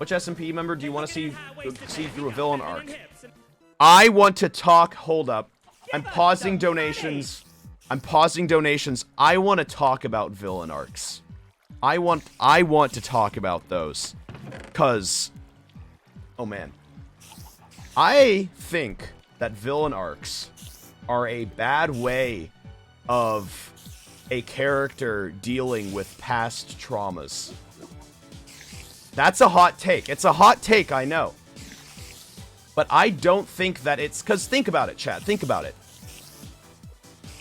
Which SMP member do you want to see through a villain arc? I want to talk. Hold up. I'm pausing donations. I want to talk about villain arcs. I want to talk about those. Cause, oh man. I think that villain arcs are a bad way of a character dealing with past traumas. That's a hot take. It's a hot take, I know. But I don't think that it's... Because think about it, chat. Think about it.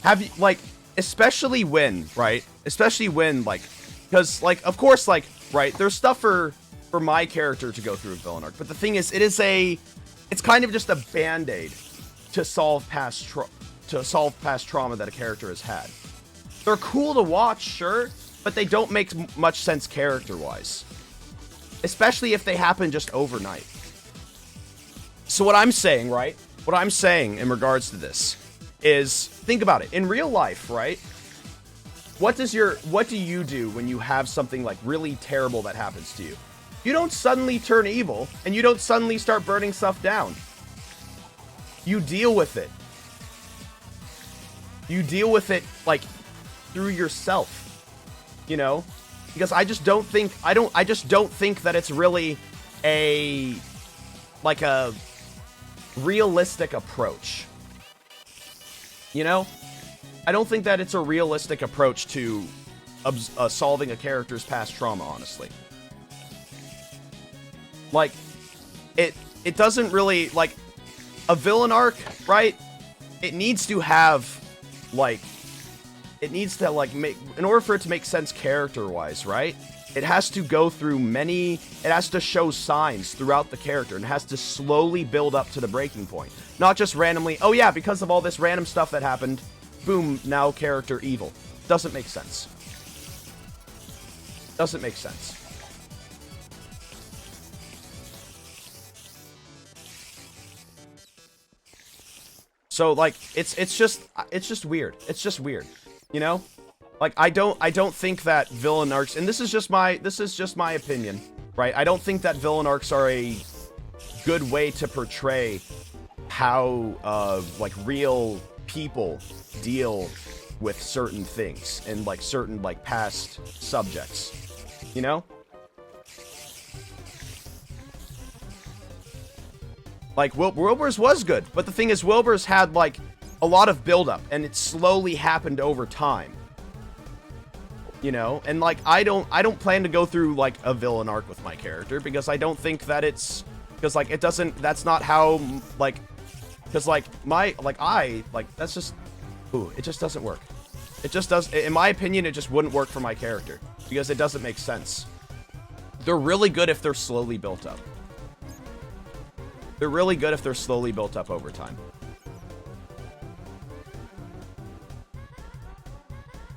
Have you, like... Especially when, right? Especially when, like... Because, like, of course, like, right? There's stuff for my character to go through a villain arc. But the thing is, it's kind of just a band-aid to solve past trauma that a character has had. They're cool to watch, sure, but they don't make much sense character-wise. Especially if they happen just overnight. So what I'm saying, right? What I'm saying in regards to this is, think about it. In real life, right? What do you do when you have something like really terrible that happens to you? You don't suddenly turn evil, and you don't suddenly start burning stuff down. You deal with it. You deal with it, like, through yourself. You know? Because I just don't think that it's really a realistic approach. You know? I don't think that it's a realistic approach to solving a character's past trauma, honestly. Like, it doesn't really, like, a villain arc, right? It needs to have, like, in order for it to make sense character-wise, right? It has to go through it has to show signs throughout the character, and it has to slowly build up to the breaking point. Not just randomly, oh yeah, because of all this random stuff that happened, boom, now character evil. Doesn't make sense. Doesn't make sense. So, like, it's just weird. It's just weird. You know? Like, I don't think that villain arcs, and this is just my opinion, right? I don't think that villain arcs are a good way to portray how, like, real people deal with certain things and, like, certain, like, past subjects. You know? Like, Wilbur's was good, but the thing is, Wilbur's had, like, a lot of buildup, and it slowly happened over time. You know? And, like, I don't plan to go through, like, a villain arc with my character, because I don't think that it's... Because, like, it doesn't... That's not how, like... Because, like, that's just... Ooh, it just doesn't work. It just does... In my opinion, it just wouldn't work for my character, because it doesn't make sense. They're really good if they're slowly built up. They're really good if they're slowly built up over time.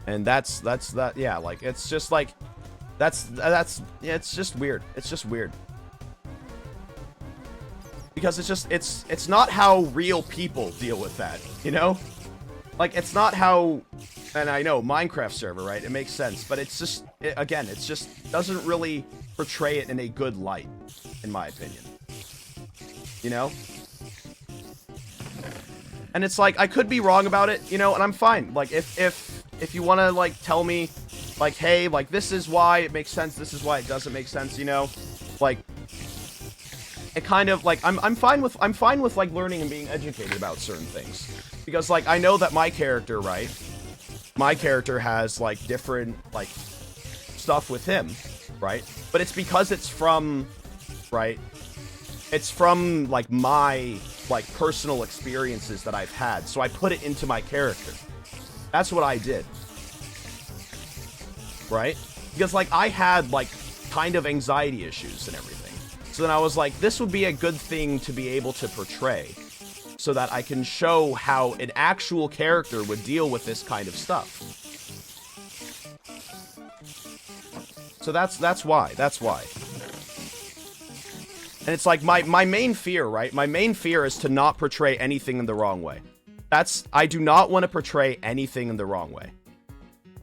And that's that, yeah, like, it's just like, yeah, it's just weird. It's just weird. Because it's not how real people deal with that, you know? Like, it's not how, and I know, Minecraft server, right? It makes sense, but it's just, again, it's just doesn't really portray it in a good light, in my opinion. You know? And it's like, I could be wrong about it, you know, and I'm fine. Like, if you want to, like, tell me, like, hey, like, this is why it makes sense, this is why it doesn't make sense, you know? Like, it kind of, like, I'm fine with, like, learning and being educated about certain things. Because, like, I know that my character, right? My character has, like, different, like, stuff with him, right? But it's because it's from, right? It's from, like, my, like, personal experiences that I've had. So I put it into my character. That's what I did. Right? Because, like, I had, like, kind of anxiety issues and everything. So then I was like, this would be a good thing to be able to portray. So that I can show how an actual character would deal with this kind of stuff. So that's why. That's why. And it's like, my main fear, right? My main fear is to not portray anything in the wrong way. I do not want to portray anything in the wrong way.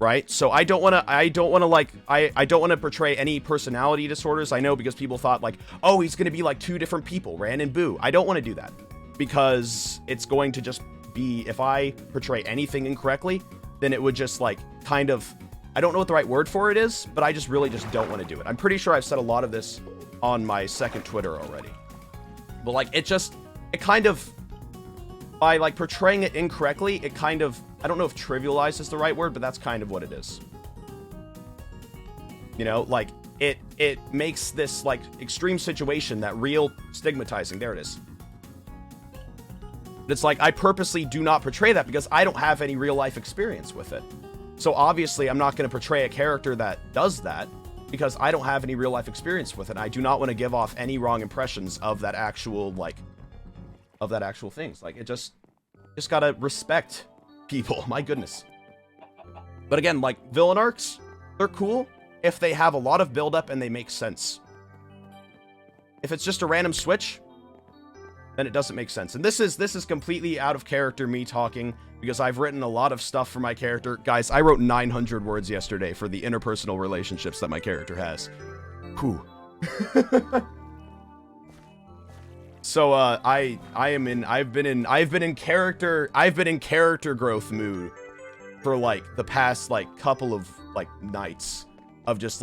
right? So I don't want to portray any personality disorders. I know, because people thought like, oh, he's going to be like two different people, Ranboo. I don't want to do that, because it's going to just be, if I portray anything incorrectly, then it would just like kind of, I don't know what the right word for it is, but I just really just don't want to do it. I'm pretty sure I've said a lot of this on my second Twitter already. But like, it kind of, by like portraying it incorrectly, it kind of, I don't know if trivialize is the right word, but that's kind of what it is. You know, like it makes this like extreme situation that real stigmatizing. There it is. It's like, I purposely do not portray that because I don't have any real life experience with it. So obviously I'm not going to portray a character that does that, because I don't have any real life experience with it. I do not want to give off any wrong impressions of that actual, like, of that actual things. Like, it just gotta respect people. My goodness. But again, like, villain arcs, they're cool if they have a lot of build-up and they make sense. If it's just a random switch, then it doesn't make sense. And this is completely out of character, me talking, because I've written a lot of stuff for my character. Guys, I wrote 900 words yesterday for the interpersonal relationships that my character has. Whew. So I've been in character growth mood for like the past like couple of like nights of just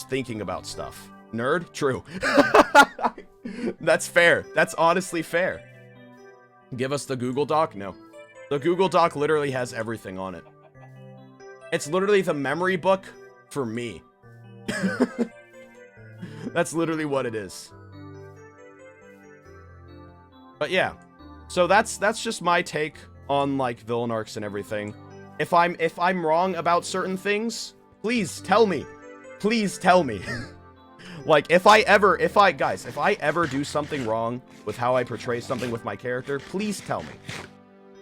thinking about stuff. Nerd? True. That's fair. That's honestly fair. Give us the Google Doc? No. The Google Doc literally has everything on it. It's literally the memory book for me. That's literally what it is. But yeah. So that's just my take on like villain arcs and everything. If I'm wrong about certain things, please tell me. Please tell me. Like, if I ever do something wrong with how I portray something with my character, please tell me.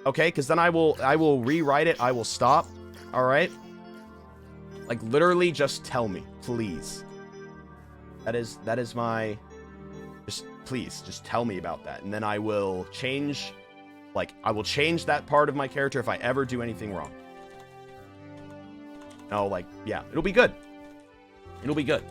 Okay? Because then I will rewrite it. I will stop. All right? Like, literally just tell me, please. That is my, please, just tell me about that. And then I will change, that part of my character if I ever do anything wrong. No, like, yeah, it'll be good. It'll be good.